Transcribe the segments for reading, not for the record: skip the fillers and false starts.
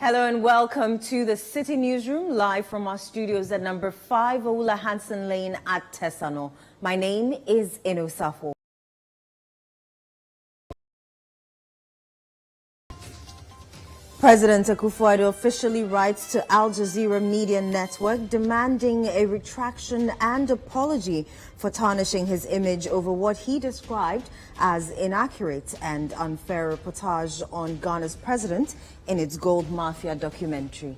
Hello and welcome to the Citi Newsroom, live from our studios at number 5 Ola Hansen Lane at Tesano. My name is Eno Safo. President Akufo-Addo officially writes to Al Jazeera media network demanding a retraction and apology for tarnishing his image over what he described as inaccurate and unfair reportage on Ghana's president in its Gold Mafia documentary.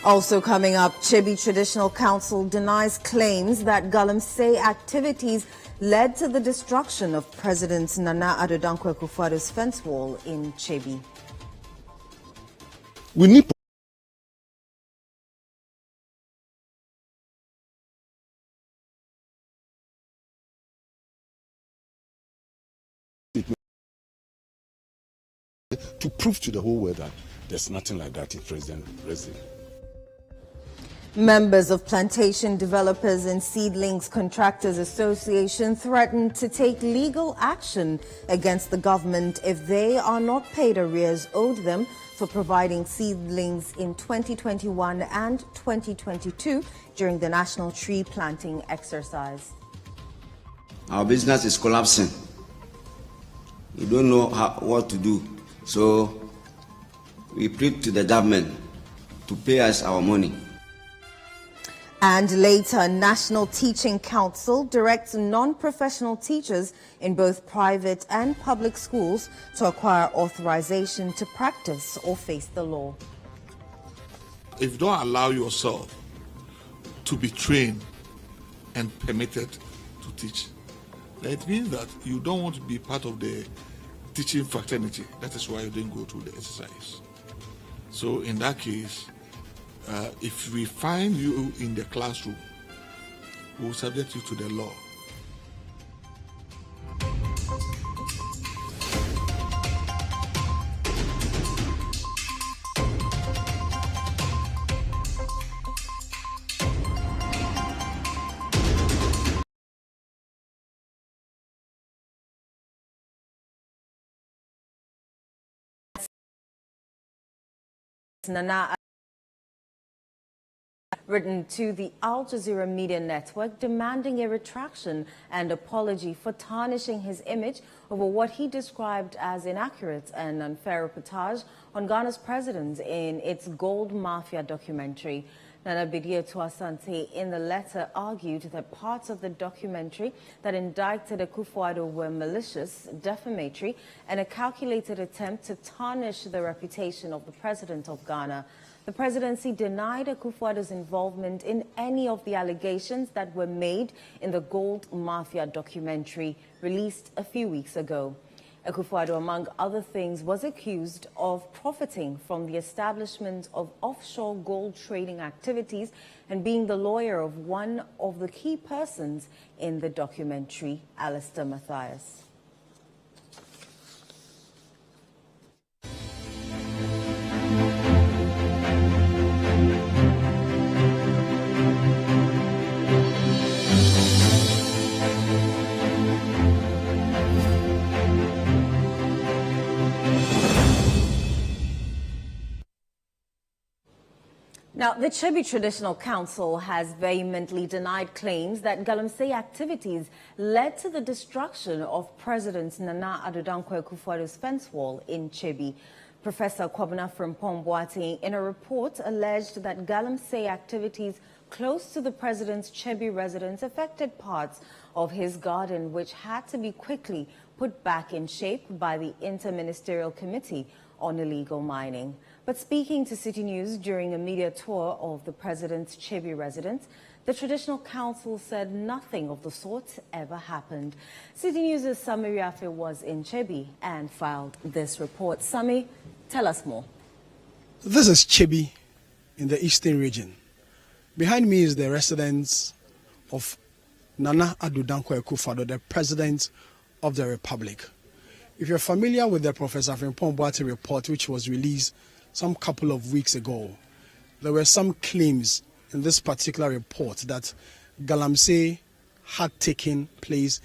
Also coming up, Chibi Traditional Council denies claims that Galamsey activities led to the destruction of President Nana Addo Dankwa Akufo-Addo's fence wall in Chibi. We need to prove to the whole world that there's nothing like that in President Resident. Members of Plantation Developers and Seedlings Contractors Association threatened to take legal action against the government if they are not paid arrears owed them for providing seedlings in 2021 and 2022 during the national tree planting exercise. Our business is collapsing. We don't know what to do. So we plead to the government to pay us our money. And later, National Teaching Council directs non-professional teachers in both private and public schools to acquire authorization to practice or face the law. If you don't allow yourself to be trained and permitted to teach, then it means that you don't want to be part of the teaching fraternity. That is why you didn't go through the exercise. So in that case, if we find you in the classroom, we will subject you to the law. Nana written to the Al Jazeera media network demanding a retraction and apology for tarnishing his image over what he described as inaccurate and unfair reportage on Ghana's president in its Gold Mafia documentary. Nana Bidia Tuasante in the letter argued that parts of the documentary that indicted Akufo-Addo were malicious, defamatory, and a calculated attempt to tarnish the reputation of the president of Ghana. The presidency denied Akufo-Addo's involvement in any of the allegations that were made in the Gold Mafia documentary released a few weeks ago. Akufo-Addo, among other things, was accused of profiting from the establishment of offshore gold trading activities and being the lawyer of one of the key persons in the documentary, Alistair Matthias. Now, the Chibi Traditional Council has vehemently denied claims that Galamsey activities led to the destruction of President Nana Addo Dankwa Akufo-Addo's fence wall in Chibi. Professor Kwabena Frimpong-Boateng, in a report, alleged that Galamsey activities close to the president's Chibi residence affected parts of his garden, which had to be quickly put back in shape by the Interministerial Committee on Illegal Mining. But speaking to Citi News during a media tour of the president's Chibi residence, the Traditional Council said nothing of the sort ever happened. Citi News' Sami Riafe was in Chibi and filed this report. Sami, tell us more. This is Chibi in the eastern region. Behind me is the residence of Nana Addo Dankwa Akufo-Addo, the president of the Republic. If you're familiar with the Professor Frimpong-Boateng report, which was released some couple of weeks ago, there were some claims in this particular report that Galamsey had taken place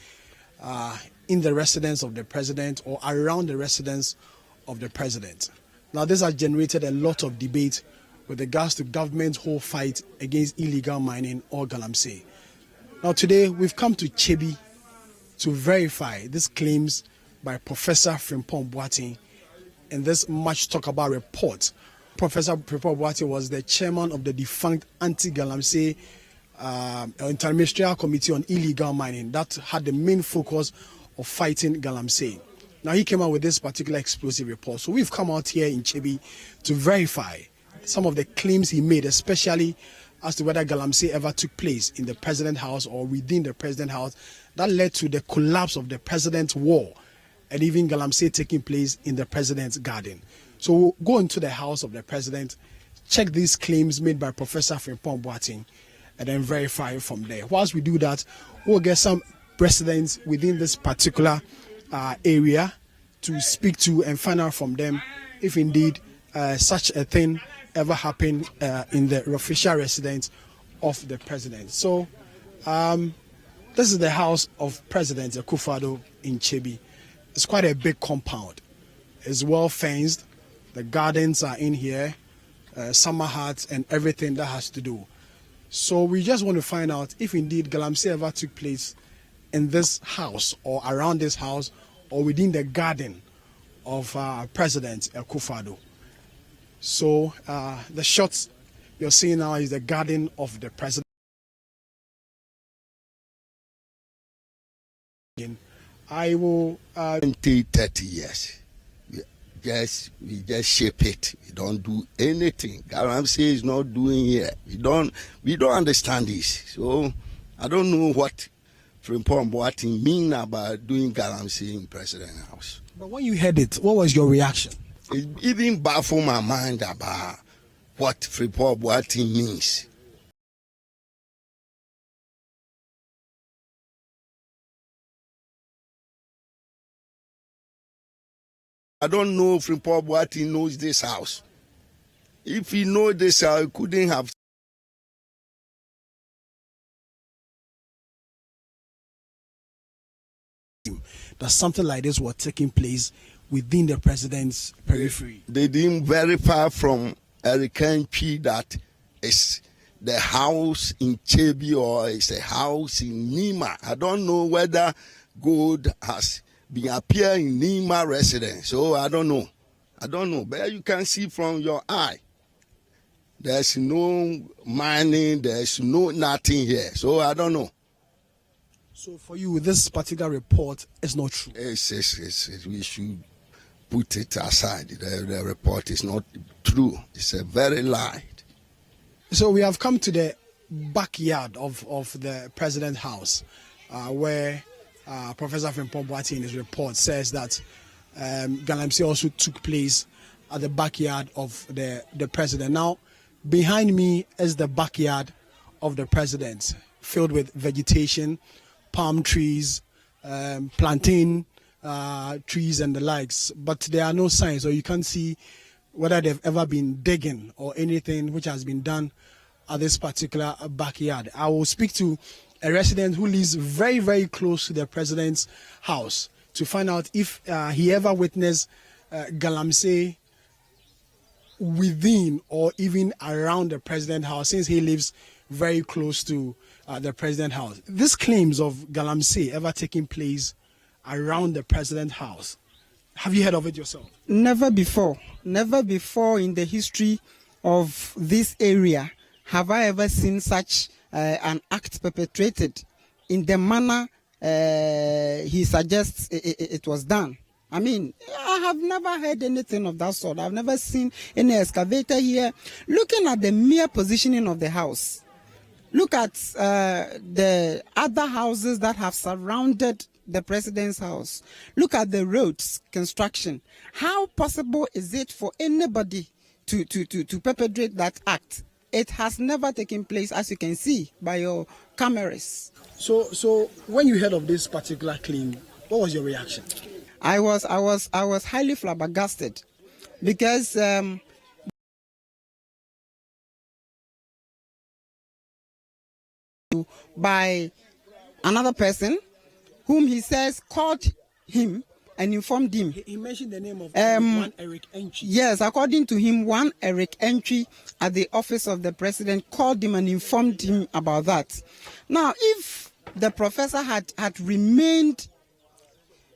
in the residence of the president or around the residence of the president. Now, this has generated a lot of debate with regards to government's whole fight against illegal mining or galamsey. Now, today we've come to Chibi to verify these claims by Professor Frimpong Boateng in this much talked about report. Professor Frimpong Boateng was the chairman of the defunct anti-galamsey interministerial committee on illegal mining that had the main focus of fighting galamsey. Now, he came out with this particular explosive report. So we've come out here in Chibi to verify some of the claims he made, especially as to whether galamsey ever took place in the president house or within the president house. That led to the collapse of the president's wall and even galamsey taking place in the president's garden. So we'll go into the house of the president, check these claims made by Professor Frimpong Boateng, and then verify from there. Whilst we do that, we'll get some residents within this particular area to speak to and find out from them if indeed such a thing ever happened in the official residence of the president. So this is the house of President Akufo-Addo in Chibi. It's quite a big compound. It's well fenced. The gardens are in here, summer huts and everything that has to do. So we just want to find out if indeed galamsey ever took place in this house or around this house or within the garden of President Akufo-Addo. So the shots you're seeing now is the garden of the president. I will 20, 30 years. We just shape it. We don't do anything. Galamsey is not doing here. We don't understand this. So I don't know what Frimpong Boateng mean about doing galamsey in President House. But when you heard it, what was your reaction? It even baffled my mind about what Frimpong Boateng means. I don't know if Frimpong Boateng knows this house. If he knows this house, he couldn't have. That something like this was taking place within the president's periphery. They didn't verify from Eric Chibi that it's the house in Chibi or it's a house in Nima. I don't know whether gold has been appear in Nima residence. So I don't know. But you can see from your eye. There's no mining, there's no nothing here. So I don't know. So for you, this particular report is not true? Yes, we should put it aside. The report is not true. It's a very lie. So we have come to the backyard of the president's house, where Professor Frimpong Boateng in his report says that galamsey also took place at the backyard of the president. Now, behind me is the backyard of the president, filled with vegetation, palm trees, plantain trees and the likes, but there are no signs, or you can't see whether they've ever been digging or anything which has been done at this particular backyard. I will speak to a resident who lives very, very close to the president's house to find out if he ever witnessed galamsey within or even around the president's house, since he lives very close to the president's house. These claims of galamsey ever taking place around the president's house, have you heard of it yourself? Never before in the history of this area have I ever seen such an act perpetrated in the manner he suggests it was done. I mean, I have never heard anything of that sort. I've never seen any excavator here. Looking at the mere positioning of the house, look at the other houses that have surrounded the president's house. Look at the roads construction. How possible is it for anybody to perpetrate that act? It has never taken place, as you can see by your cameras. So when you heard of this particular claim, what was your reaction? I was highly flabbergasted because by another person whom he says called him and informed him. He mentioned the name of one Eric Entry. Yes, according to him, one Eric Entry at the office of the president called him and informed him about that. Now, if the professor had remained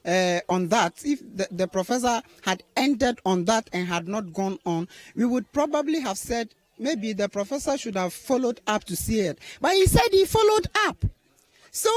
on that, if the professor had ended on that and had not gone on, we would probably have said maybe the professor should have followed up to see it. But he said he followed up. So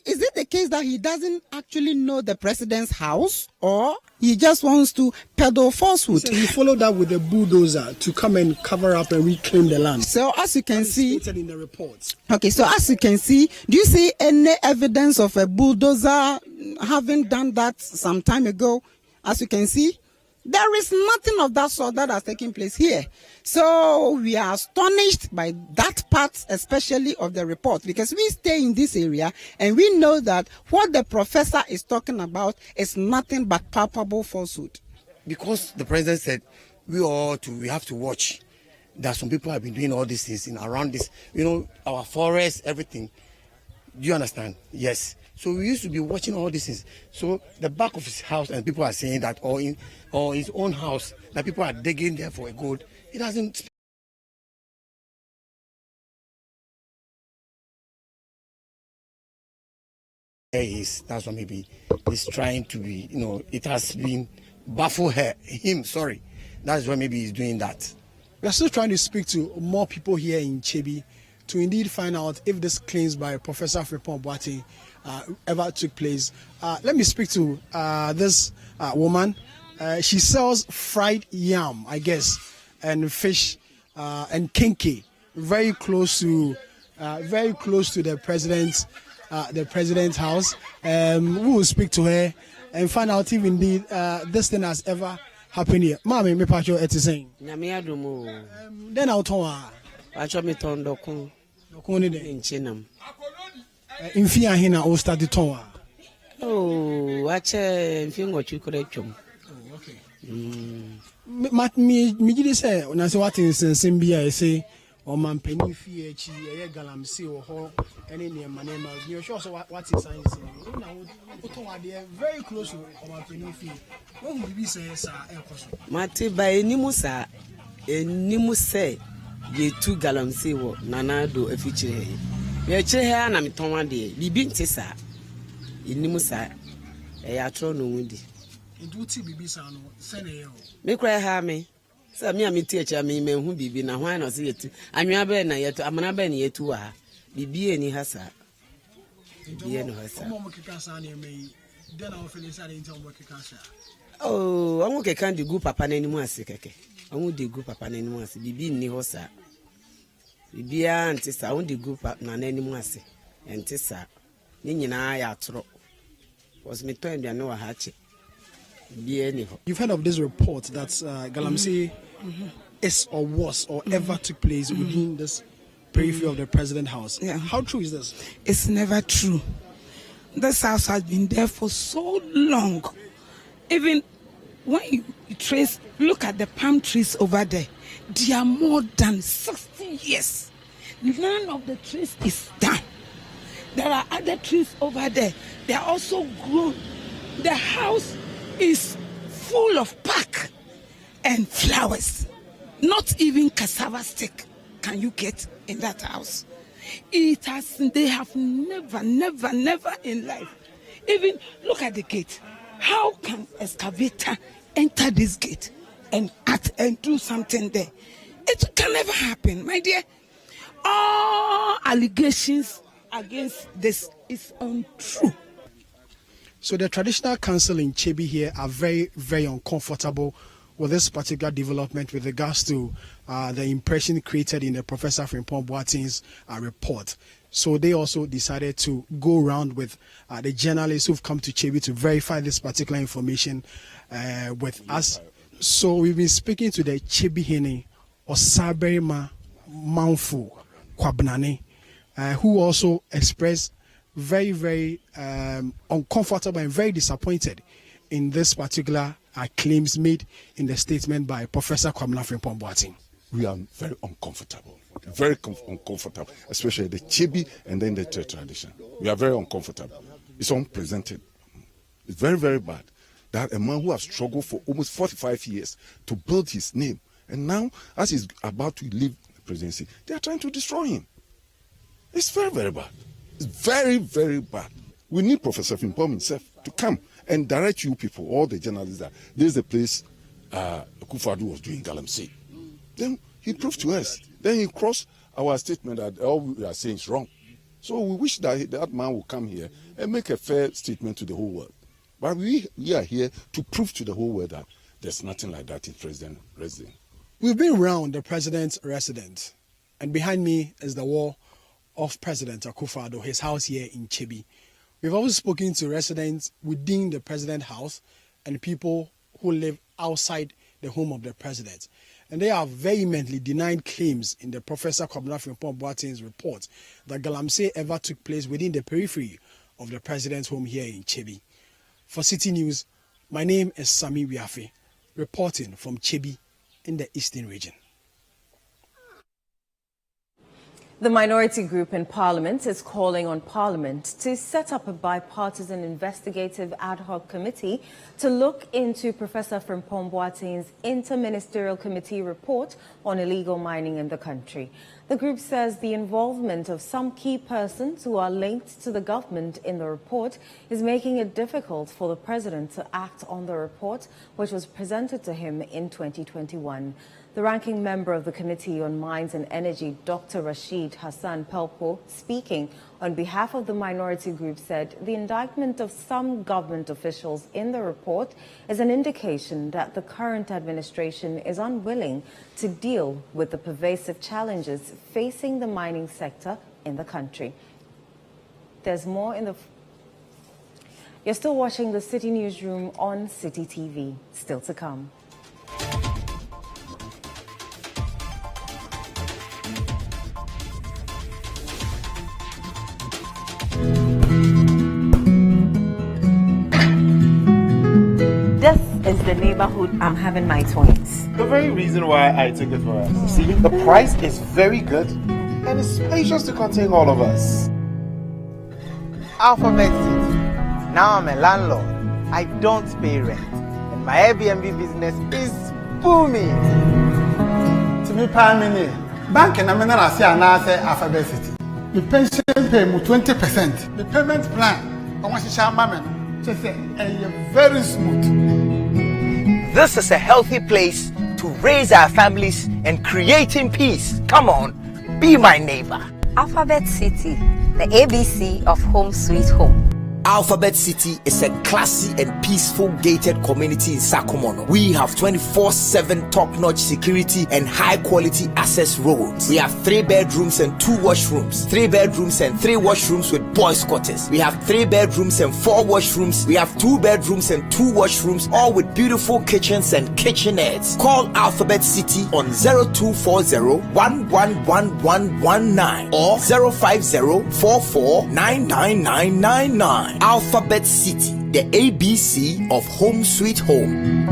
is it the case that he doesn't actually know the president's house, or he just wants to peddle falsehood? So he followed up with a bulldozer to come and cover up and reclaim the land. So as you can see, stated in the reports. Okay, so as you can see, do you see any evidence of a bulldozer having done that some time ago? As you can see, there is nothing of that sort that has taken place here. So we are astonished by that part, especially of the report, because we stay in this area and we know that what the professor is talking about is nothing but palpable falsehood. Because the president said we have to watch that some people have been doing all these things around this, our forests, everything. Do you understand? Yes. So we used to be watching all these things. So the back of his house, and people are saying that, or his own house, that people are digging there for a gold. It doesn't. That's what maybe he's trying to be. It has been baffled him. Sorry, that's why maybe he's doing that. We are still trying to speak to more people here in Chibi to indeed find out if this claims by Professor Frimpong Boateng ever took place. Let me speak to this woman. She sells fried yam, I guess, and fish and kinky, very close to the president's house. We will speak to her and find out if indeed this thing has ever happened here. Mami, me pacho eti saying. Then I'll tell her. Pacho me ton dokun. Dokun ni de. Inchinam. Infia hina o start the tower. Oh, wache mfingo chukure chum. Oh, okay. Me did say when I say what is Simbia, I say, or man penny fee, a galamsey or ho, any near my name. You're sure what is science? Very close to my penny fee. What would we say, sir? Mati by Nimusa, a Nimuse, ye 2 galamsey wo, Nanado, a feature. Me chehe na mitonwa de bibi ntesa inimu sa e atro no wudi nduti bibi sa no se na ye o me kra ha me sa me ameti echa me hu bibi na hwan na se yetu anwa be na yetu amana be na yetu wa bibi eni hasa bibi eno hasa mo kika sa na me de na ofele sa de ntam mo kika sa oh anwo ke kan de gu papa na animu ase keke anwo de gu papa na animu ase bibi ni hosa bibia ntisa wondi group na nanimu ase ntisa ni nyina ya atro was me to enduane wa hache bibia ni ho. You've heard of this report that Galamsey is or was or ever took place within this periphery of the president's house. Yeah. How true is this? It's never true. This house has been there for so long. Even when you look at the palm trees over there, they are more than 60 years. None of the trees is down. There are other trees over there. They are also grown. The house is full of park and flowers. Not even cassava stick can you get in that house. They have never in life. Even look at the gate. How can excavator enter this gate and act and do something there? It can never happen, my dear. All allegations against this is untrue. So the traditional council in Chibi here are very, very uncomfortable with this particular development with regards to the impression created in the Professor Frimpong Boateng's report. So they also decided to go around with the journalists who've come to Chibi to verify this particular information with us. So we've been speaking to the Chibi Hene Osaberima Manfu Kwabnane, who also expressed very, very uncomfortable and very disappointed in this particular claims made in the statement by Professor Kwabena Frimpong Boateng. we are very uncomfortable. Very uncomfortable, especially the Chibi and then the tradition. We are very uncomfortable. It's unprecedented. It's very, very bad that a man who has struggled for almost 45 years to build his name, and now, as he's about to leave the presidency, they are trying to destroy him. It's very, very bad. It's very, very bad. We need Professor Frimpong himself to come and direct you people, all the journalists, that this is the place Akufo-Addo was doing Galamsey. Then he proved to us. Then he crossed our statement that all we are saying is wrong. So we wish that that man will come here and make a fair statement to the whole world. But we are here to prove to the whole world that there's nothing like that in President residence. We've been around the president's residence, and behind me is the wall of President Akufo-Addo, his house here in Chibi. We've also spoken to residents within the president's house and people who live outside the home of the president. And they have vehemently denied claims in the Professor Kwabena Frimpong-Boateng's report that Galamsey ever took place within the periphery of the president's home here in Chibi. For Citi News, my name is Sami Wiafe, reporting from Chibi in the Eastern region. The minority group in Parliament is calling on Parliament to set up a bipartisan investigative ad hoc committee to look into Professor Frimpong-Boateng's interministerial committee report on illegal mining in the country. The group says the involvement of some key persons who are linked to the government in the report is making it difficult for the president to act on the report, which was presented to him in 2021. The ranking member of the Committee on Mines and Energy, Dr. Rashid Hassan Pelpo, speaking on behalf of the minority group, said the indictment of some government officials in the report is an indication that the current administration is unwilling to deal with the pervasive challenges facing the mining sector in the country. There's more in the... You're still watching the Citi Newsroom on Citi TV. Still to come. Is the neighborhood I'm having my twins. The very reason why I took it for us. See, the price is very good and it's spacious to contain all of us. Alphabet City. Now I'm a landlord. I don't pay rent. And my Airbnb business is booming. To me, bank and I'm say Alphabet City. The pension pay 20%. The payment plan, I want to share my just very smooth. This is a healthy place to raise our families and creating peace. Come on, be my neighbor. Alphabet City, the ABC of Home Sweet Home. Alphabet City is a classy and peaceful gated community in Sakumono. We have 24/7 top-notch security and high-quality access roads. We have 3 bedrooms and 2 washrooms, 3 bedrooms and 3 washrooms with boys' quarters. We have 3 bedrooms and 4 washrooms. We have 2 bedrooms and 2 washrooms, all with beautiful kitchens and kitchenettes. Call Alphabet City on 0240-111119 or 050-44-99999. Alphabet City, the ABC of Home Sweet Home.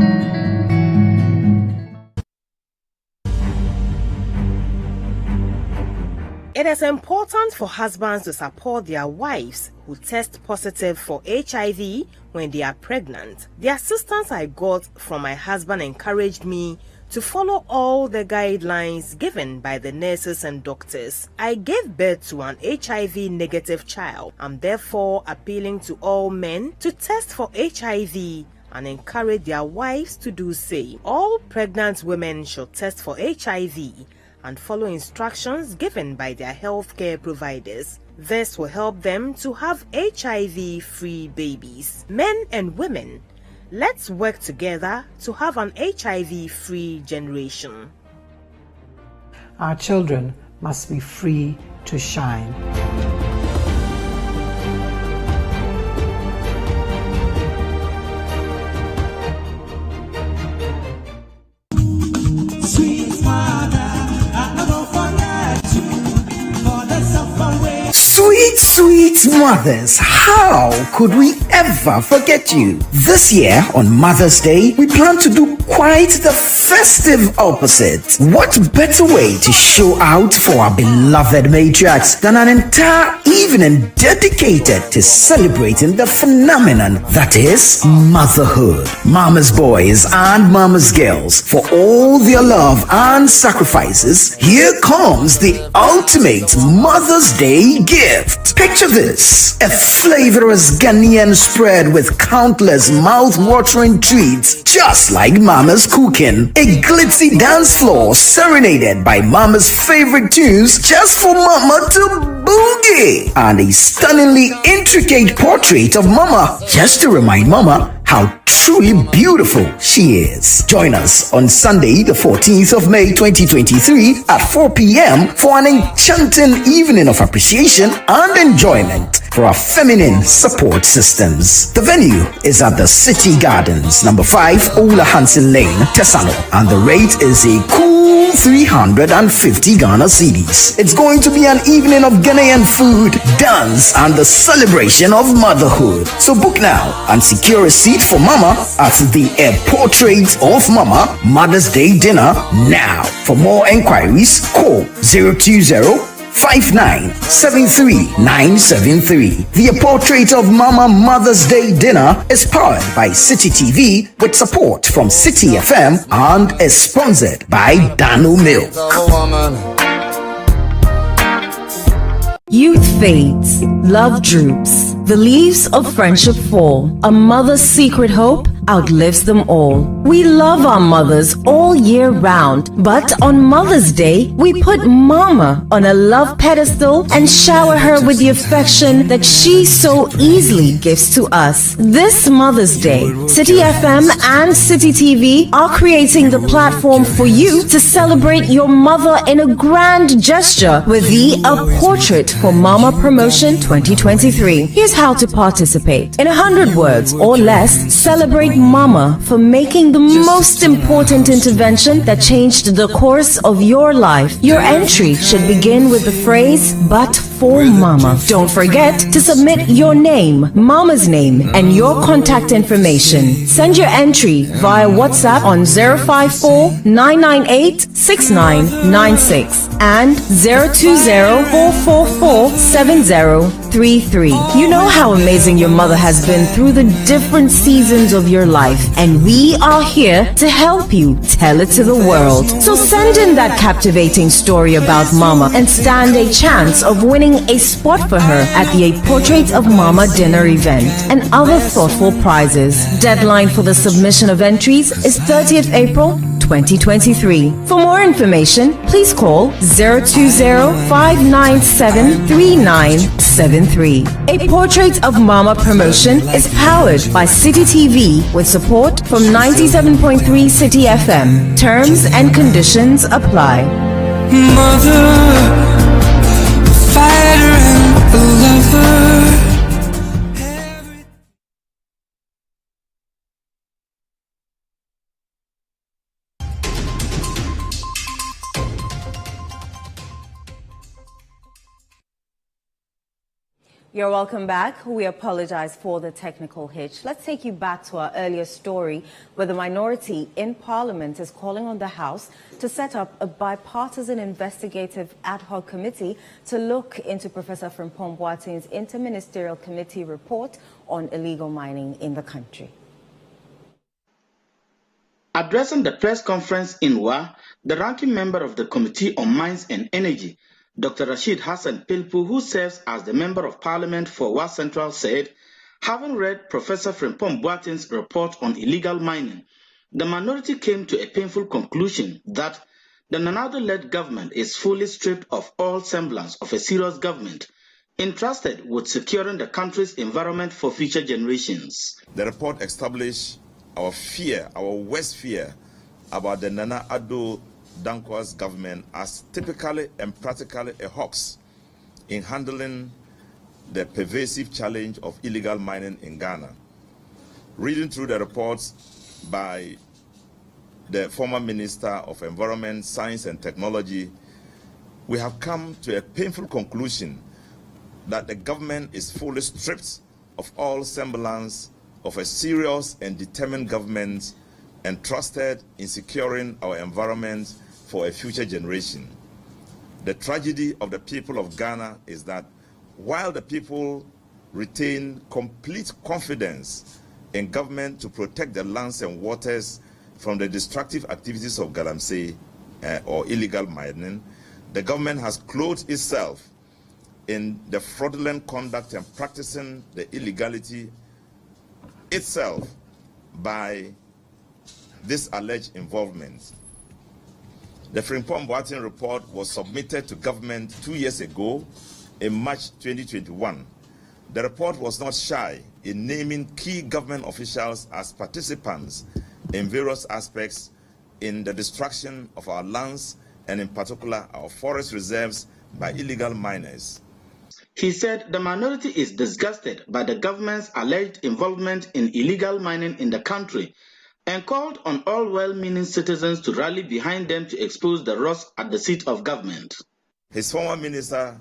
It is important for husbands to support their wives who test positive for HIV when they are pregnant. The assistance I got from my husband encouraged me to follow all the guidelines given by the nurses and doctors. I gave birth to an HIV-negative child. I'm therefore appealing to all men to test for HIV and encourage their wives to do same. All pregnant women should test for HIV and follow instructions given by their healthcare providers. This will help them to have HIV-free babies. Men and women, let's work together to have an HIV-free generation. Our children must be free to shine. Sweet Sweet mothers, how could we ever forget you? This year, on Mother's Day, we plan to do quite the festive opposite. What better way to show out for our beloved matriarchs than an entire evening dedicated to celebrating the phenomenon that is motherhood. Mama's boys and mama's girls, for all their love and sacrifices, here comes the ultimate Mother's Day gift. Picture this: a flavorous Ghanaian spread with countless mouth-watering treats, just like Mama's cooking. A glitzy dance floor serenaded by Mama's favorite tunes, just for Mama to boogie. And a stunningly intricate portrait of Mama, just to remind Mama how truly beautiful she is. Join us on Sunday, the 14th of May 2023 at 4 p.m. for an enchanting evening of appreciation and enjoyment for our feminine support systems. The venue is at the Citi Gardens, number 5 Ola Hansen Lane, Tesano, and the rate is a cool 350 Ghana cedis. It's going to be an evening of Ghanaian food, dance, and the celebration of motherhood. So book now and secure a seat for Mama at the A Portrait of Mama Mother's Day dinner now. For more enquiries, call 020-5973-973. The A Portrait of Mama Mother's Day dinner is powered by Citi TV with support from Citi FM and is sponsored by Dano Milk. Youth fades, love droops, the leaves of friendship fall. A mother's secret hope outlives them all. We love our mothers all year round, but on Mother's Day, we put Mama on a love pedestal and shower her with the affection that she so easily gives to us. This Mother's Day, Citi FM and Citi TV are creating the platform for you to celebrate your mother in a grand gesture with the A Portrait for Mama Promotion 2023. Here's how to participate. In 100 words or less, celebrate Mama for making the most important intervention that changed the course of your life. Your entry should begin with the phrase, "But for Mama." Don't forget to submit your name, Mama's name, and your contact information. Send your entry via WhatsApp on 054-998-6996 and 020-444-7033. You know how amazing your mother has been through the different seasons of your life, and we are here to help you tell it to the world. So send in that captivating story about Mama and stand a chance of winning a spot for her at the A Portrait of Mama dinner event and other thoughtful prizes. Deadline for the submission of entries is 30th April 2023. For more information, please call 020-597-3973. A Portrait of Mama promotion is powered by Citi TV with support from 97.3 Citi FM. Terms and conditions apply. Mother, fighter and a lover. You're welcome back. We apologize for the technical hitch. Let's take you back to our earlier story where the minority in Parliament is calling on the House to set up a bipartisan investigative ad hoc committee to look into Professor Frimpong Boateng's interministerial committee report on illegal mining in the country. Addressing the press conference in Wa, the ranking member of the Committee on Mines and Energy, Dr. Rashid Hassan Pilpu, who serves as the Member of Parliament for Wa Central, said, having read Professor Frimpong Boateng's report on illegal mining, the minority came to a painful conclusion that the Nana-led government is fully stripped of all semblance of a serious government entrusted with securing the country's environment for future generations. The report established our fear, our worst fear, about the Nana Addo Dankwa's government as typically and practically a hoax in handling the pervasive challenge of illegal mining in Ghana. Reading through the reports by the former Minister of Environment, Science and Technology, we have come to a painful conclusion that the government is fully stripped of all semblance of a serious and determined government entrusted in securing our environment for a future generation. The tragedy of the people of Ghana is that while the people retain complete confidence in government to protect the lands and waters from the destructive activities of galamsey or illegal mining, the government has clothed itself in the fraudulent conduct and practicing the illegality itself by this alleged involvement. The Frimpong Boateng report was submitted to government 2 years ago in March 2021. The report was not shy in naming key government officials as participants in various aspects in the destruction of our lands and in particular our forest reserves by illegal miners. He said the minority is disgusted by the government's alleged involvement in illegal mining in the country and called on all well-meaning citizens to rally behind them to expose the rust at the seat of government. His former minister,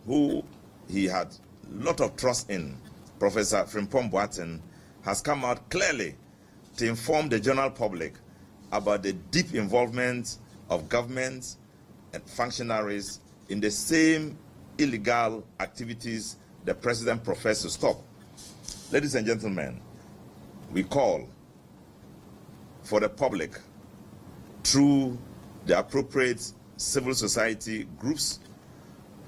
who he had a lot of trust in, Professor Frimpong Boateng, has come out clearly to inform the general public about the deep involvement of government and functionaries in the same illegal activities the president professed to stop. Ladies and gentlemen, we call for the public through the appropriate civil society groups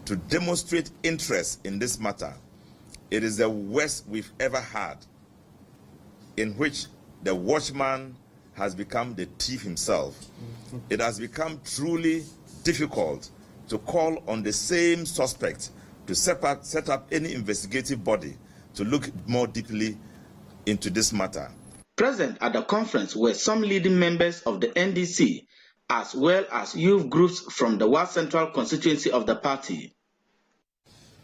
to demonstrate interest in this matter. It is the worst we've ever had, in which the watchman has become the thief himself. It has become truly difficult to call on the same suspect to set up any investigative body to look more deeply into this matter. Present at the conference were some leading members of the NDC, as well as youth groups from the Wa Central constituency of the party.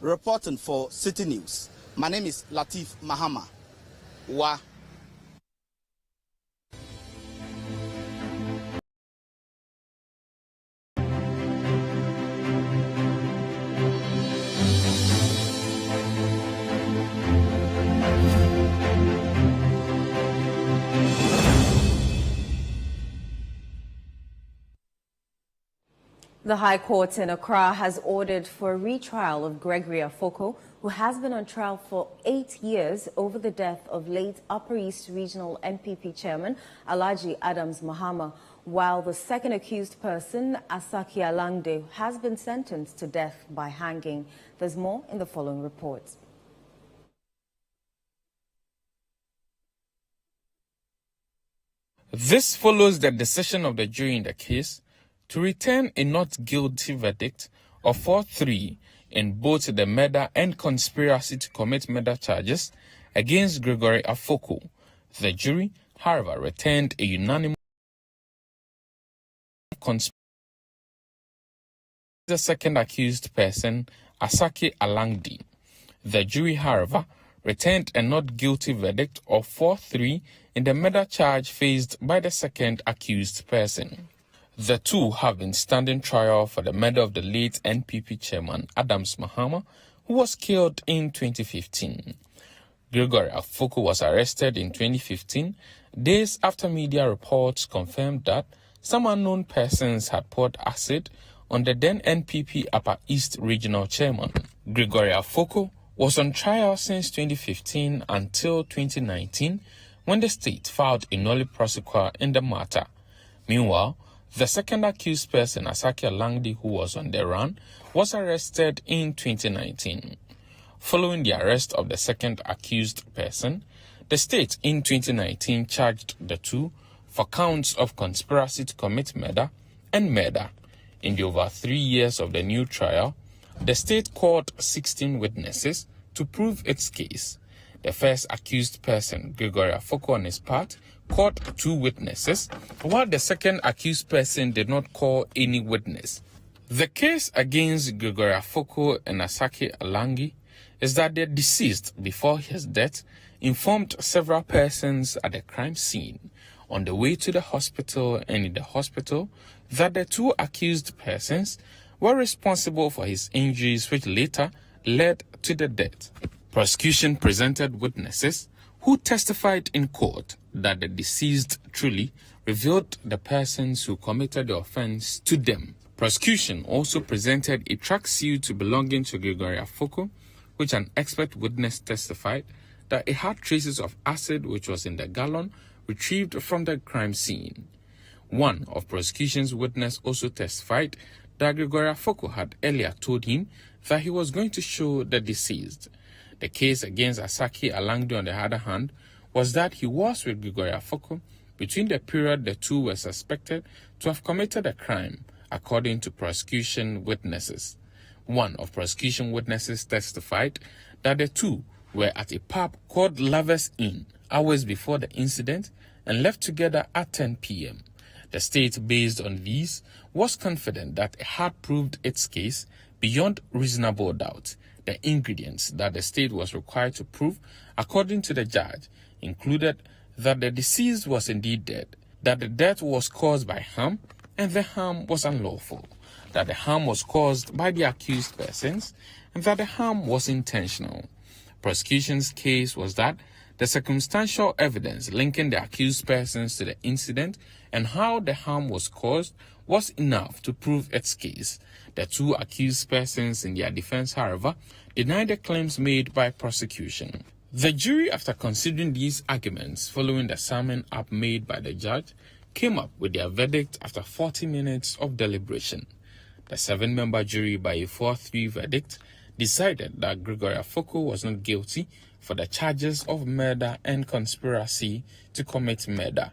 Reporting for Citi News, my name is Latif Mahama, Wa. The High Court in Accra has ordered for a retrial of Gregory Afoko, who has been on trial for 8 years over the death of late Upper East Regional NPP Chairman Alhaji Adams Mahama, while the second accused person, Asaki Alangde, has been sentenced to death by hanging. There's more in the following report. This follows the decision of the jury in the case to return a not guilty verdict of 4-3 in both the murder and conspiracy to commit murder charges against Gregory Afoko. The jury, however, returned a unanimous conspiracy. The second accused person, Asaki Alangdi. The jury, however, returned a not guilty verdict of 4-3 in the murder charge faced by the second accused person. The two have been standing trial for the murder of the late NPP chairman Adams Mahama, who was killed in 2015. Gregory Afoko was arrested in 2015, days after media reports confirmed that some unknown persons had poured acid on the then NPP Upper East Regional Chairman. Gregory Afoko was on trial since 2015 until 2019, when the state filed a nolle prosequi in the matter. Meanwhile, the second accused person, Asaki Alangdi, who was on the run, was arrested in 2019. Following the arrest of the second accused person, the state in 2019 charged the two for counts of conspiracy to commit murder and murder. In the over 3 years of the new trial, the state called 16 witnesses to prove its case. The first accused person, Gregory Afoko, on his part, called 2 witnesses, while the second accused person did not call any witness. The case against Gregory Afoko and Asaki Alangdi is that the deceased, before his death, informed several persons at the crime scene, on the way to the hospital and in the hospital, that the 2 accused persons were responsible for his injuries, which later led to the death. Prosecution presented witnesses who testified in court that the deceased truly revealed the persons who committed the offense to them. Prosecution also presented a tracksuit belonging to Gregory Afoko, which an expert witness testified that it had traces of acid which was in the gallon retrieved from the crime scene. One of prosecution's witnesses also testified that Gregory Afoko had earlier told him that he was going to show the deceased. The case against Asaki Alangdi, on the other hand, was that he was with Gregory Afoko between the period the two were suspected to have committed a crime, according to prosecution witnesses. One of prosecution witnesses testified that the two were at a pub called Lovers Inn hours before the incident and left together at 10 p.m. The state, based on these, was confident that it had proved its case beyond reasonable doubt. The ingredients that the state was required to prove, according to the judge, included that the deceased was indeed dead, that the death was caused by harm, and the harm was unlawful, that the harm was caused by the accused persons, and that the harm was intentional. Prosecution's case was that the circumstantial evidence linking the accused persons to the incident and how the harm was caused was enough to prove its case. The two accused persons in their defense, however, denied the claims made by prosecution. The jury, after considering these arguments following the summing up made by the judge, came up with their verdict after 40 minutes of deliberation. The 7-member jury, by a 4-3 verdict, decided that Gregory Afoko was not guilty for the charges of murder and conspiracy to commit murder.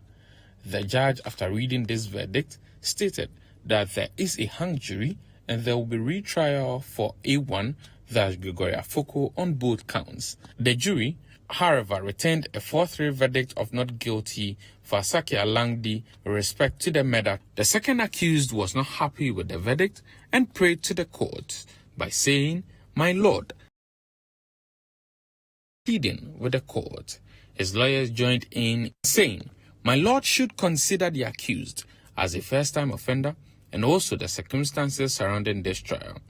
The judge, after reading this verdict, stated that there is a hung jury and there will be retrial for A1, that's Gregory Afoko, on both counts. The jury, however, returned a 4-3 verdict of not guilty for Asaki Alangdi with respect to the murder. The second accused was not happy with the verdict and prayed to the court by saying, "My Lord," pleading with the court. His lawyers joined in saying, "My Lord should consider the accused as a first-time offender and also the circumstances surrounding this trial.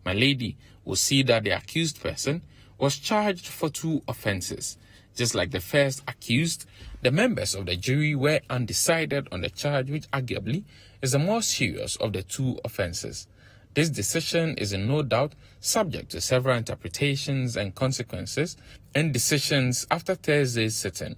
My lady will see that the accused person was charged for 2 offenses. Just like the first accused, the members of the jury were undecided on the charge, which arguably is the more serious of the 2 offenses. This decision is in no doubt subject to several interpretations and consequences and decisions after Thursday's sitting.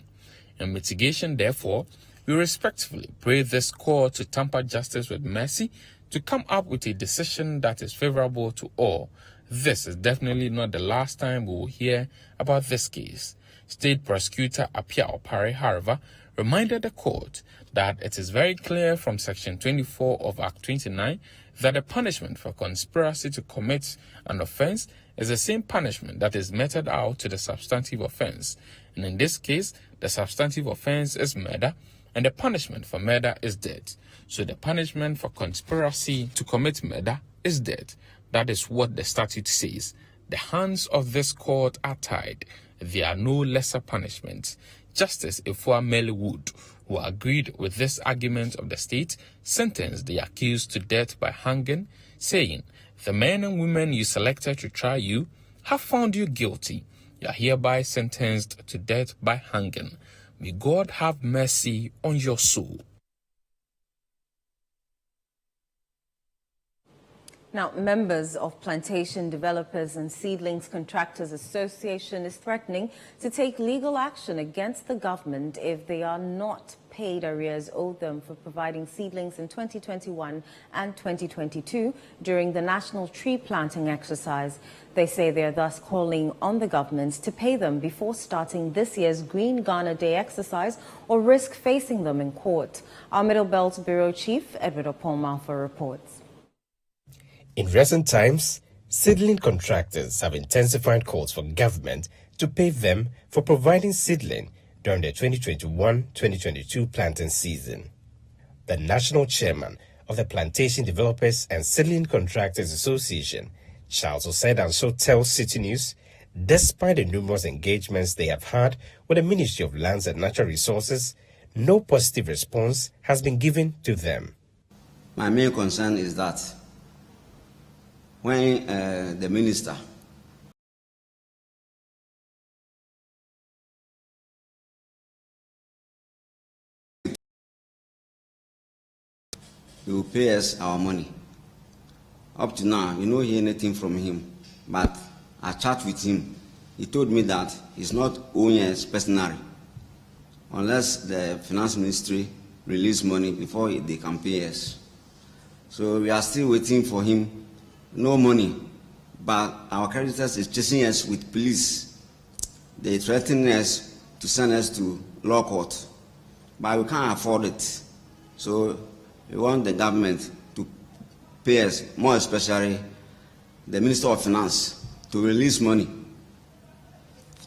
In mitigation, therefore, we respectfully pray this court to temper justice with mercy to come up with a decision that is favorable to all. This is definitely not the last time we will hear about this case." State Prosecutor Apia Opare, however, reminded the court that it is very clear from Section 24 of Act 29 that the punishment for conspiracy to commit an offense is the same punishment that is meted out to the substantive offense. And in this case, the substantive offense is murder, and the punishment for murder is death. So the punishment for conspiracy to commit murder is death. That is what the statute says. The hands of this court are tied. There are no lesser punishments. Justice Efua Mele-Wood, who agreed with this argument of the state, sentenced the accused to death by hanging, saying, "The men and women you selected to try you have found you guilty. You are hereby sentenced to death by hanging. May God have mercy on your soul." Now, members of Plantation Developers and Seedlings Contractors Association is threatening to take legal action against the government if they are not paid arrears owed them for providing seedlings in 2021 and 2022 during the national tree planting exercise. They say they are thus calling on the government to pay them before starting this year's Green Ghana Day exercise or risk facing them in court. Our Middle Belt Bureau Chief, Edward Opon-Malfa, reports. In recent times, seedling contractors have intensified calls for government to pay them for providing seedling during the 2021-2022 planting season. The national chairman of the Plantation Developers and Seedling Contractors Association, Charles Osedanso, tells Citi News, despite the numerous engagements they have had with the Ministry of Lands and Natural Resources, no positive response has been given to them. My main concern is that when the minister he will pay us our money. Up to now, we don't hear anything from him, but I chat with him. He told me that he's not owing us personally, unless the finance ministry release money before they can pay us. So we are still waiting for him. No money, but our creditors is chasing us with police. They threaten us to send us to law court, but we can't afford it. So we want the government to pay us, more especially the Minister of Finance, to release money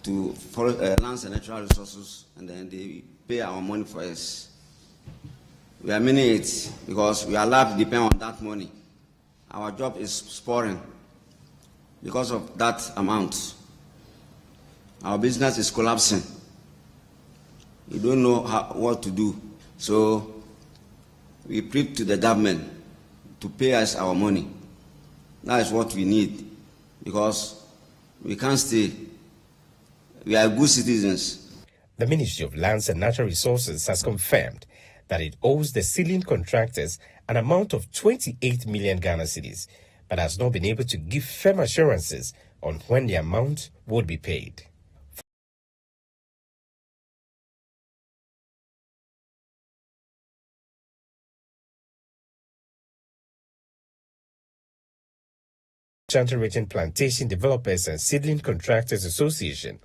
to lands and natural resources, and then they pay our money for us. We are meaning it because we are allowed to depend on that money. Our job is spoiling because of that amount. Our business is collapsing. We don't know what to do. So we plead to the government to pay us our money. That is what we need, because we can't stay. We are good citizens. The Ministry of Lands and Natural Resources has confirmed that it owes the Seedling contractors an amount of 28 million Ghana cedis, but has not been able to give firm assurances on when the amount would be paid. Chantal Region Plantation Developers and Seedling Contractors Association,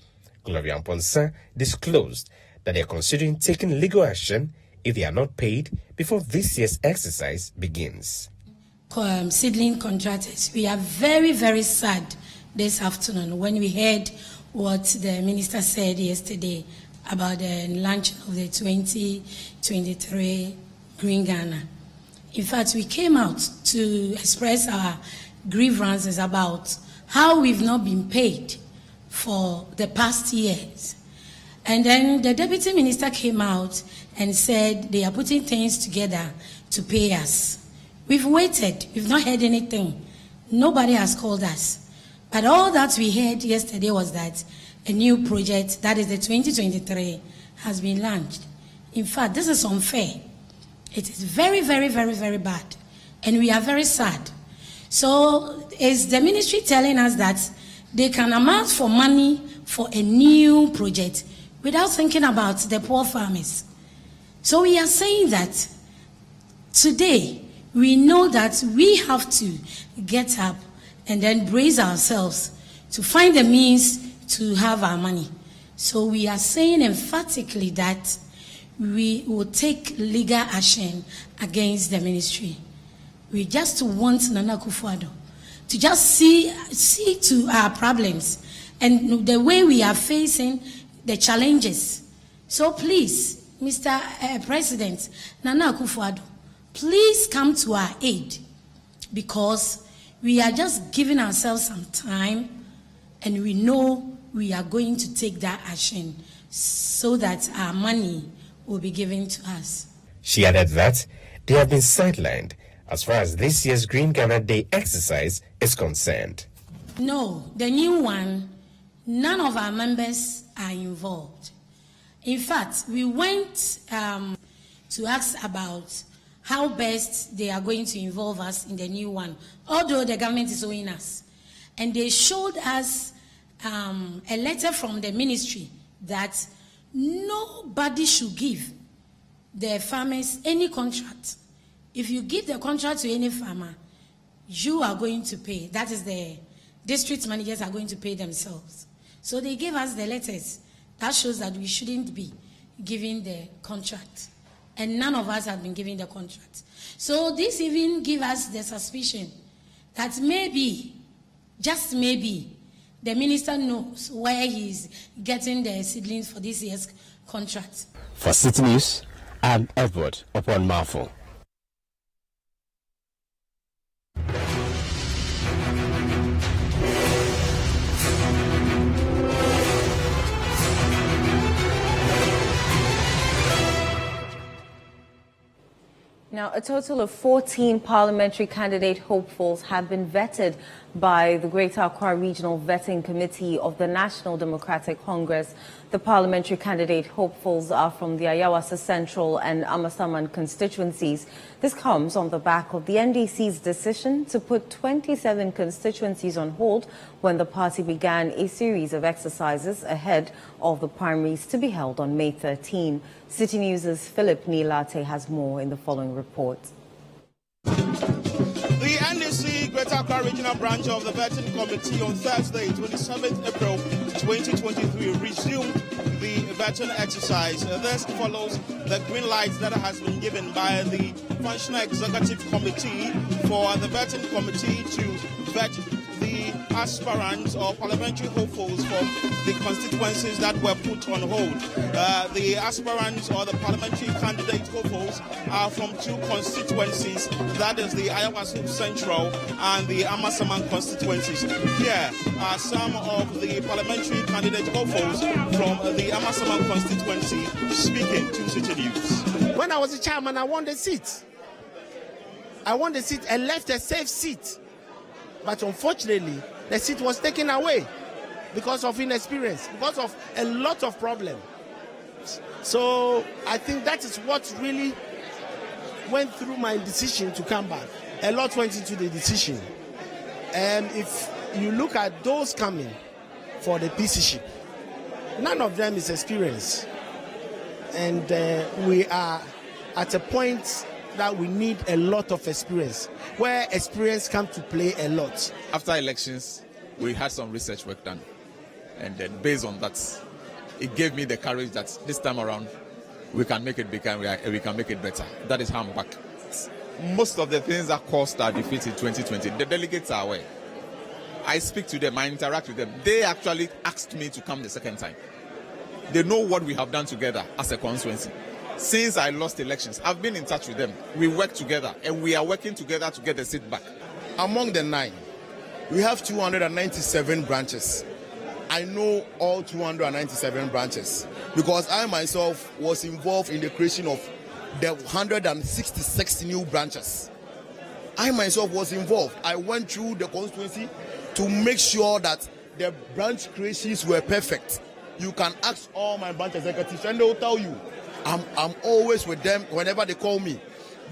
Gloria Mponsa, disclosed that they are considering taking legal action if they are not paid before this year's exercise begins. Seedling contractors, we are very, very sad this afternoon when we heard what the minister said yesterday about the launch of the 2023 Green Ghana. In fact, we came out to express our grievances about how we've not been paid for the past years. And then the deputy minister came out and said they are putting things together to pay us. We've waited, we've not heard anything. Nobody has called us. But all that we heard yesterday was that a new project, that is the 2023, has been launched. In fact, this is unfair. It is very, very, very, very bad. And we are very sad. So is the ministry telling us that they can amount for money for a new project without thinking about the poor farmers? So we are saying that today we know that we have to get up and then brace ourselves to find the means to have our money. So we are saying emphatically that we will take legal action against the ministry. We just want Nana Akufo-Addo to just see to our problems and the way we are facing the challenges. So please, Mr. President, Nana Akufo-Addo, please come to our aid, because we are just giving ourselves some time and we know we are going to take that action so that our money will be given to us. She added that they have been sidelined as far as this year's Green Ghana Day exercise is concerned. No, the new one, none of our members are involved. In fact, we went to ask about how best they are going to involve us in the new one, although the government is owing us. And they showed us a letter from the ministry that nobody should give the farmers any contract. If you give the contract to any farmer, you are going to pay. That is, the district managers are going to pay themselves. So they gave us the letters. That shows that we shouldn't be giving the contract. And none of us have been giving the contract. So this even gives us the suspicion that maybe, just maybe, the minister knows where he's getting the seedlings for this year's contract. For Citi News, I'm Edward Upon Marfo. Now, a total of 14 parliamentary candidate hopefuls have been vetted by the Greater Accra Regional Vetting Committee of the National Democratic Congress. The parliamentary candidate hopefuls are from the Ayawasa Central and Amasaman constituencies. This comes on the back of the NDC's decision to put 27 constituencies on hold when the party began a series of exercises ahead of the primaries to be held on May 13. Citi News' Philip Nilate has more in the following report. The NDC Greater Accra Regional Branch of the Vetting Committee on Thursday, 27th April 2023, resumed the vetting exercise. This follows the green light that has been given by the Functional Executive Committee for the Vetting Committee to vet the aspirants or parliamentary hopefuls from the constituencies that were put on hold. The aspirants or the parliamentary candidate hopefuls are from two constituencies, that is the Ayawasa Central and the Amasaman constituencies. Here are some of the parliamentary candidate hopefuls from the Amasaman constituency speaking to Citi News. When I was a chairman, I won the seat. I won the seat and left a safe seat. But unfortunately, the seat was taken away because of inexperience, because of a lot of problems. So I think that is what really went through my decision to come back. A lot went into the decision. And if you look at those coming for the PCship, none of them is experienced. And we are at a point that we need a lot of experience, where experience comes to play a lot. After elections, we had some research work done. And then based on that, it gave me the courage that this time around, we can make it bigger, we can make it better. That is how I'm back. Most of the things that caused our defeat in 2020, the delegates are aware. I speak to them, I interact with them. They actually asked me to come the second time. They know what we have done together as a constituency. Since I lost elections, I've been in touch with them. We work together, and we are working together to get the seat back. Among the 9, we have 297 branches. I know all 297 branches because I myself was involved in the creation of the 166 new branches. I myself was involved. I went through the constituency to make sure that the branch creations were perfect. You can ask all my branch executives, and they will tell you. I'm always with them whenever they call me.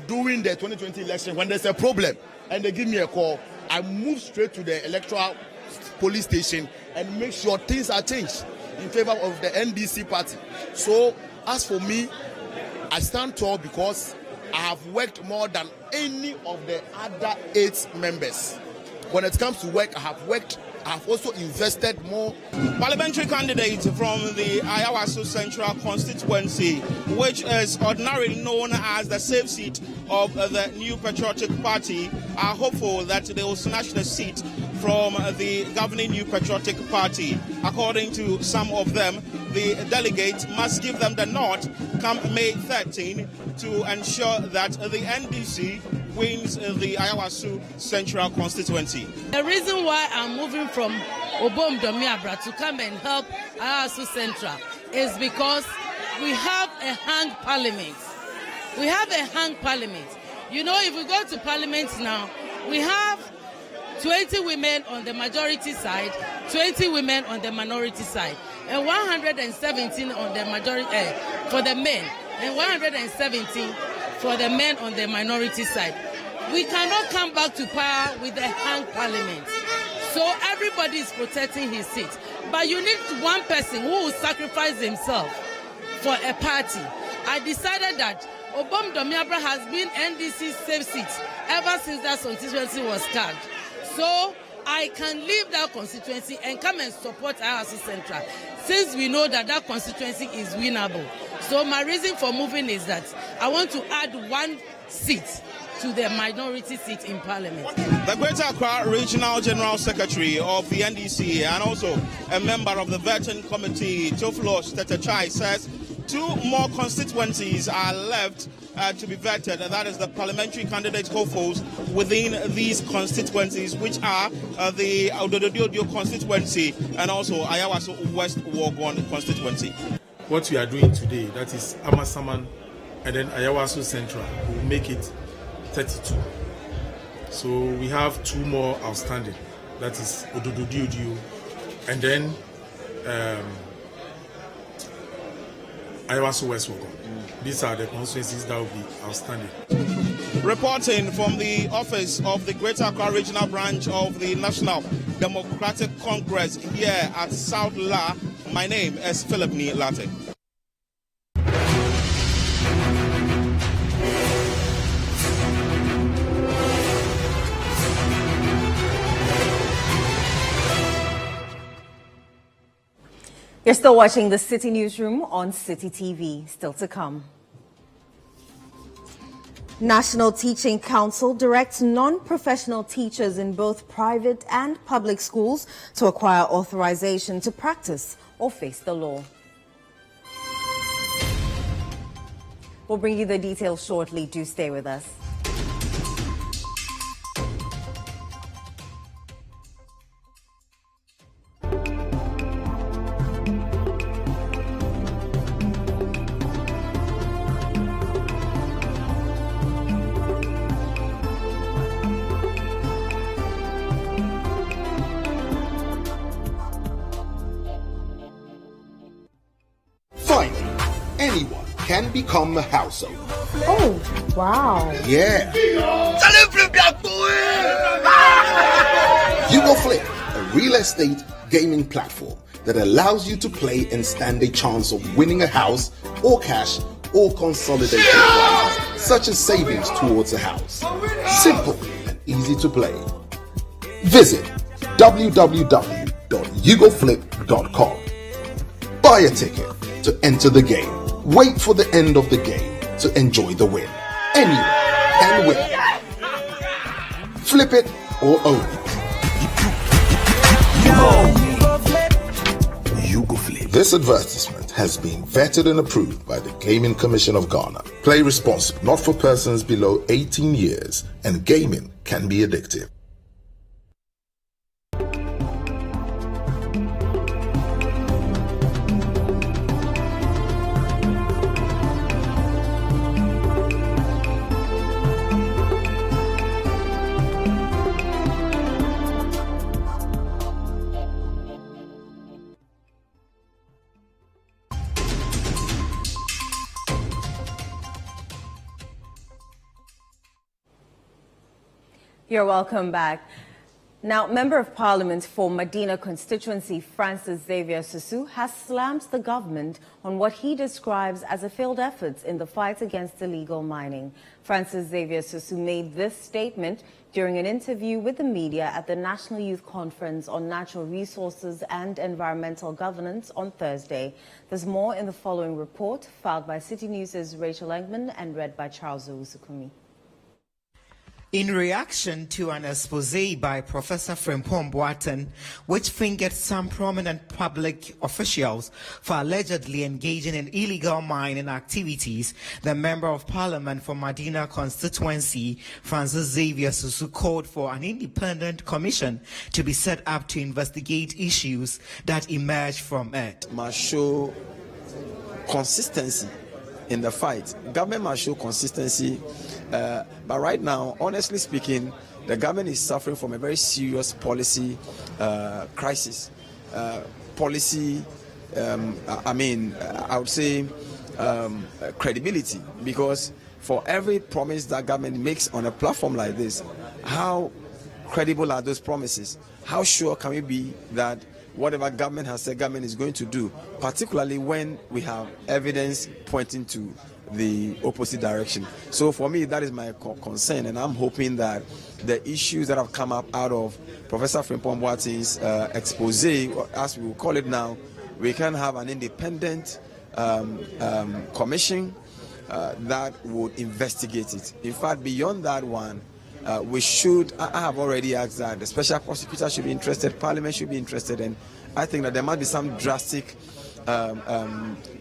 During the 2020 election, when there's a problem and they give me a call, I move straight to the electoral police station and make sure things are changed in favor of the NDC party. So as for me, I stand tall because I have worked more than any of the other 8 members. When it comes to work, I have also invested more. Parliamentary candidate from the Ayawasa Central constituency, which is ordinarily known as the safe seat of the New Patriotic Party, are hopeful that they will snatch the seat from the governing New Patriotic Party. According to some of them, the delegates must give them the nod come May 13 to ensure that the NDC wins the Ayawasa Central constituency. The reason why I'm moving from Obom Domiabra to come and help Ayawasa Central is because we have a hung parliament. We have a hung parliament. You know, if we go to parliament now, we have 20 women on the majority side, 20 women on the minority side, and 117 on the majority for the men, and 117 for the men on the minority side. We cannot come back to power with a hung parliament. So everybody is protecting his seat. But you need one person who will sacrifice himself for a party. I decided that Obom Domiabra has been NDC's safe seat ever since that constituency was carved. So I can leave that constituency and come and support Ayawasa Central, since we know that that constituency is winnable. So my reason for moving is that I want to add 1 seat to the minority seat in Parliament. The Greater Accra Regional General Secretary of the NDC and also a member of the Vetting Committee, Theophilus Tetechai, says 2 more constituencies are left to be vetted, and that is the parliamentary candidate hopefuls within these constituencies, which are the Odododio constituency and also Ayawasa West Wogon constituency. What we are doing today, that is Amasaman and then Ayawasa Central, will make it 32. So we have 2 more outstanding. that is Ododo Diodio, and then Ayawaso West Wogo. These are the constituencies that will be outstanding. Reporting from the office of the Greater Accra Regional Branch of the National Democratic Congress here at South La, my name is Philip Ni Latte. You're still watching the Citi Newsroom on Citi TV. Still to come. National Teaching Council directs non-professional teachers in both private and public schools to acquire authorization to practice or face the law. We'll bring you the details shortly. Do stay with us. Anyone can become a household. Oh, wow. Yeah. You Go Flip, a real estate gaming platform that allows you to play and stand a chance of winning a house or cash or consolidated prizes, such as savings towards a house. Simple and easy to play. Visit www.yougoflip.com. Buy a ticket to enter the game. Wait for the end of the game to enjoy the win. Anyone can win. Flip it or own it. You Go Flip. This advertisement has been vetted and approved by the Gaming Commission of Ghana. Play responsibly, not for persons below 18 years, and gaming can be addictive. You're welcome back. Now, Member of Parliament for Medina constituency Francis Xavier Susu has slammed the government on what he describes as a failed effort in the fight against illegal mining. Francis Xavier Susu made this statement during an interview with the media at the National Youth Conference on Natural Resources and Environmental Governance on Thursday. There's more in the following report, filed by Citi News' Rachel Engman and read by Charles Owusukumi. In reaction to an expose by Professor Frimpong Boateng, which fingered some prominent public officials for allegedly engaging in illegal mining activities, the Member of Parliament for Medina constituency, Francis Xavier Susu, called for an independent commission to be set up to investigate issues that emerged from it. Must show consistency in the fight. Government must show consistency. But right now, honestly speaking, the government is suffering from a very serious policy crisis. I would say credibility, because for every promise that government makes on a platform like this, how credible are those promises? How sure can we be that whatever government has said government is going to do, particularly when we have evidence pointing to the opposite direction? So for me, that is my concern, and I'm hoping that the issues that have come up out of Professor Frimpong Boateng's expose, as we will call it now, we can have an independent commission that would investigate it. In fact, beyond that one, we should, I have already asked that the special prosecutor should be interested, Parliament should be interested, and I think that there must be some drastic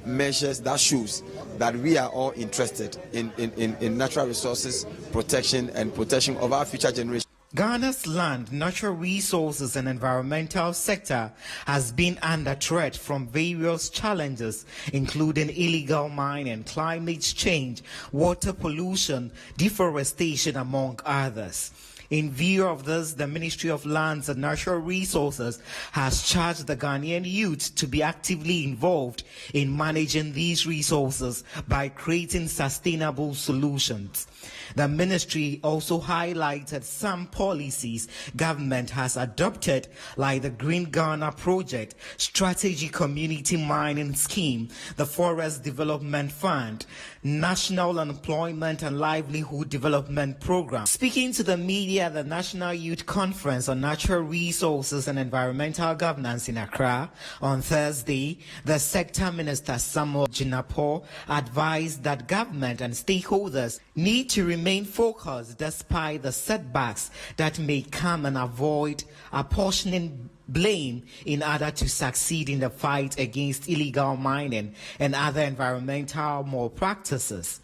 measures that shows that we are all interested in natural resources protection and protection of our future generations. Ghana's land, natural resources and environmental sector has been under threat from various challenges, including illegal mining, climate change, water pollution, deforestation, among others. In view of this, the Ministry of Lands and Natural Resources has charged the Ghanaian youth to be actively involved in managing these resources by creating sustainable solutions. The ministry also highlighted some policies government has adopted, like the Green Ghana Project, Strategy Community Mining Scheme, the Forest Development Fund, National Employment and Livelihood Development Program. Speaking to the media at the National Youth Conference on Natural Resources and Environmental Governance in Accra on Thursday, the sector minister Samuel Jinapor advised that government and stakeholders need to remain focused despite the setbacks that may come, and avoid apportioning blame in order to succeed in the fight against illegal mining and other environmental malpractices.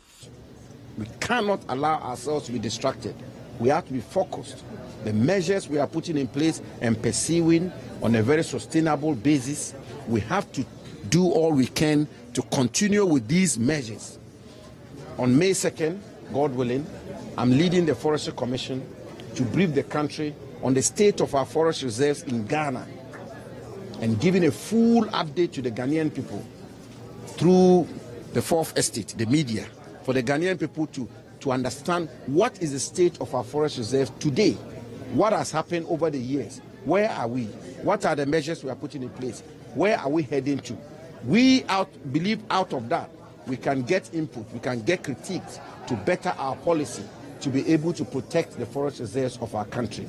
We cannot allow ourselves to be distracted. We have to be focused. The measures we are putting in place and pursuing on a very sustainable basis, we have to do all we can to continue with these measures. On May 2nd, God willing, I'm leading the Forestry Commission to brief the country on the state of our forest reserves in Ghana and giving a full update to the Ghanaian people through the Fourth Estate, the media, for the Ghanaian people to understand what is the state of our forest reserves today, what has happened over the years, where are we, what are the measures we are putting in place, where are we heading to. We believe out of that we can get input, we can get critiques to better our policy, to be able to protect the forest reserves of our country.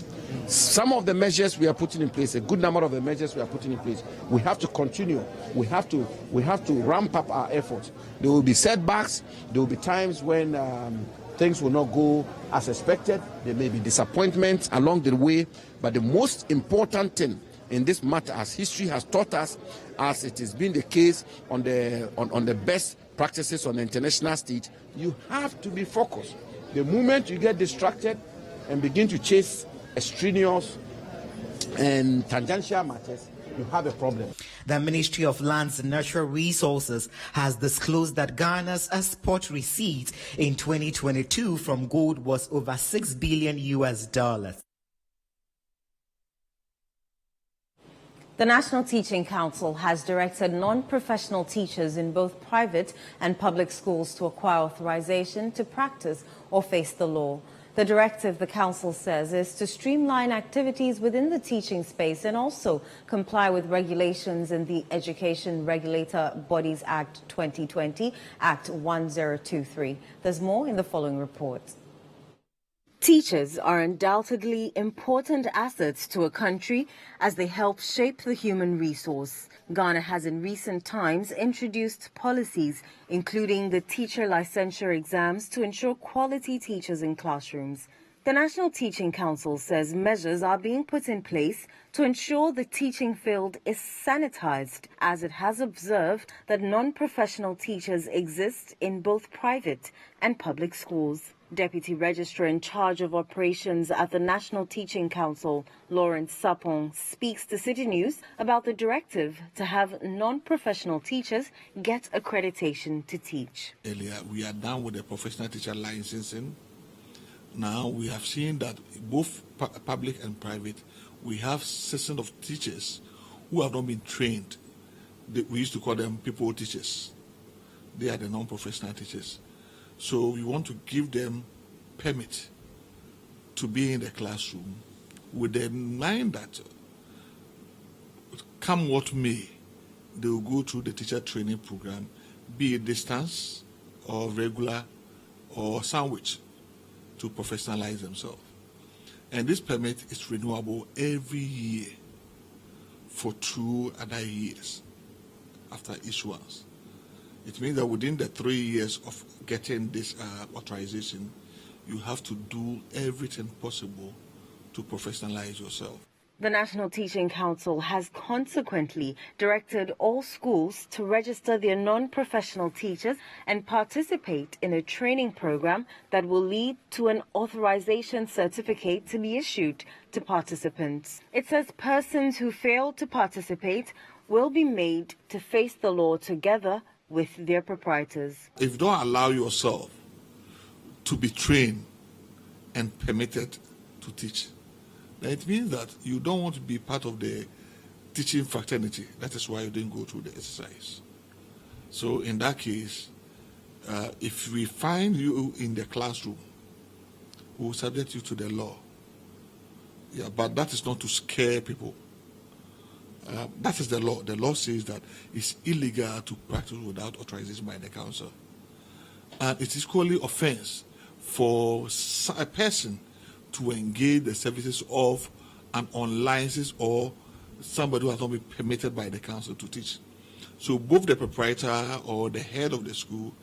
Some of the measures we are putting in place, a good number of the measures we are putting in place, we have to continue. We have to ramp up our efforts. There will be setbacks. There will be times when things will not go as expected. There may be disappointments along the way. But the most important thing in this matter, as history has taught us, as it has been the case on the best practices on the international stage, you have to be focused. The moment you get distracted and begin to chase extraneous and tangential matters, you have a problem. The Ministry of Lands and Natural Resources has disclosed that Ghana's export receipts in 2022 from gold was over $6 billion. The National Teaching Council has directed non-professional teachers in both private and public schools to acquire authorization to practice or face the law. The directive, the council says, is to streamline activities within the teaching space and also comply with regulations in the Education Regulator Bodies Act 2020, Act 1023. There's more in the following report. Teachers are undoubtedly important assets to a country as they help shape the human resource. Ghana has in recent times introduced policies, including the teacher licensure exams, to ensure quality teachers in classrooms. The National Teaching Council says measures are being put in place to ensure the teaching field is sanitized, as it has observed that non-professional teachers exist in both private and public schools. Deputy Registrar in charge of operations at the National Teaching Council, Lawrence Sapong, speaks to Citi News about the directive to have non-professional teachers get accreditation to teach. Earlier, we are done with the professional teacher licensing. Now we have seen that both public and private, we have systems of teachers who have not been trained. We used to call them people teachers. They are the non-professional teachers. So we want to give them permit to be in the classroom with the mind that come what may, they will go through the teacher training program, be it distance or regular or sandwich, to professionalize themselves. And this permit is renewable every year for 2 other years after issuance. It means that within the 3 years of getting this authorization, you have to do everything possible to professionalize yourself. The National Teaching Council has consequently directed all schools to register their non-professional teachers and participate in a training program that will lead to an authorization certificate to be issued to participants. It says persons who fail to participate will be made to face the law together with their proprietors. If you don't allow yourself to be trained and permitted to teach, then it means that you don't want to be part of the teaching fraternity. That is why you didn't go through the exercise. So in that case, if we find you in the classroom, we will subject you to the law. Yeah, but that is not to scare people. That is the law. The law says that it's illegal to practice without authorization by the council. And it is equally offense for a person to engage the services of an unlicensed or somebody who has not been permitted by the council to teach. So both the proprietor or the head of the school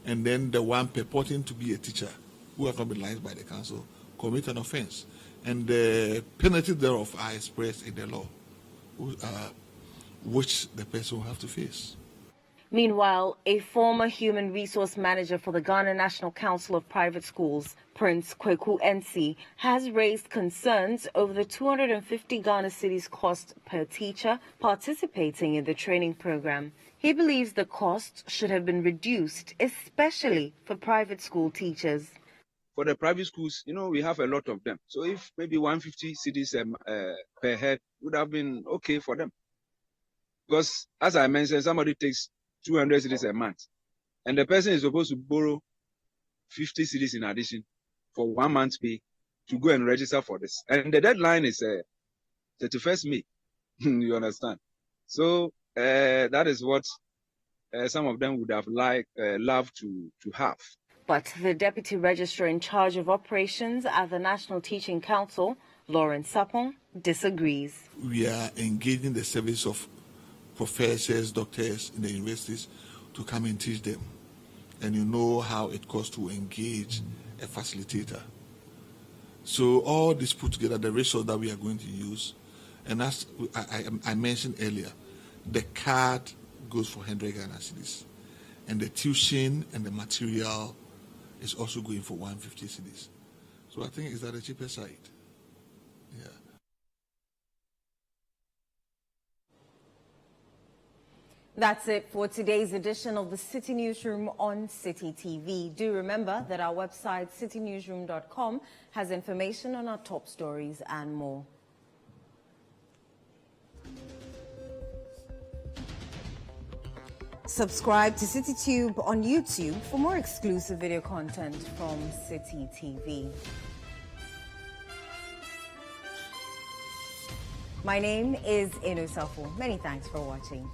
and then the one purporting to be a teacher who has not been licensed by the council commit an offense. And the penalties thereof are expressed in the law, which the person will have to face. Meanwhile, a former human resource manager for the Ghana National Council of Private Schools, Prince Kweku Nsi, has raised concerns over the 250 Ghana cedis cost per teacher participating in the training program. He believes the cost should have been reduced, especially for private school teachers. For the private schools, we have a lot of them. So if maybe 150 cedis per head would have been okay for them. Because as I mentioned, somebody takes 200 cedis a month, and the person is supposed to borrow 50 cedis in addition for 1 month's pay to go and register for this. And the deadline is 31st May. You understand? So that is what some of them would have loved to have. But the Deputy Registrar in charge of operations at the National Teaching Council, Lawrence Sapong, disagrees. We are engaging the service of professors, doctors in the universities to come and teach them. And you know how it costs to engage a facilitator. So all this put together, the resource that we are going to use, and as I mentioned earlier, the card goes for 100 Ghana cedis, and the tuition and the material is also going for 150 cedis. So I think it's at the cheaper side. Yeah. That's it for today's edition of the Citi Newsroom on Citi TV. Do remember that our website, citinewsroom.com, has information on our top stories and more. Subscribe to CityTube on YouTube for more exclusive video content from Citi TV. My name is Inu Safo. Many thanks for watching.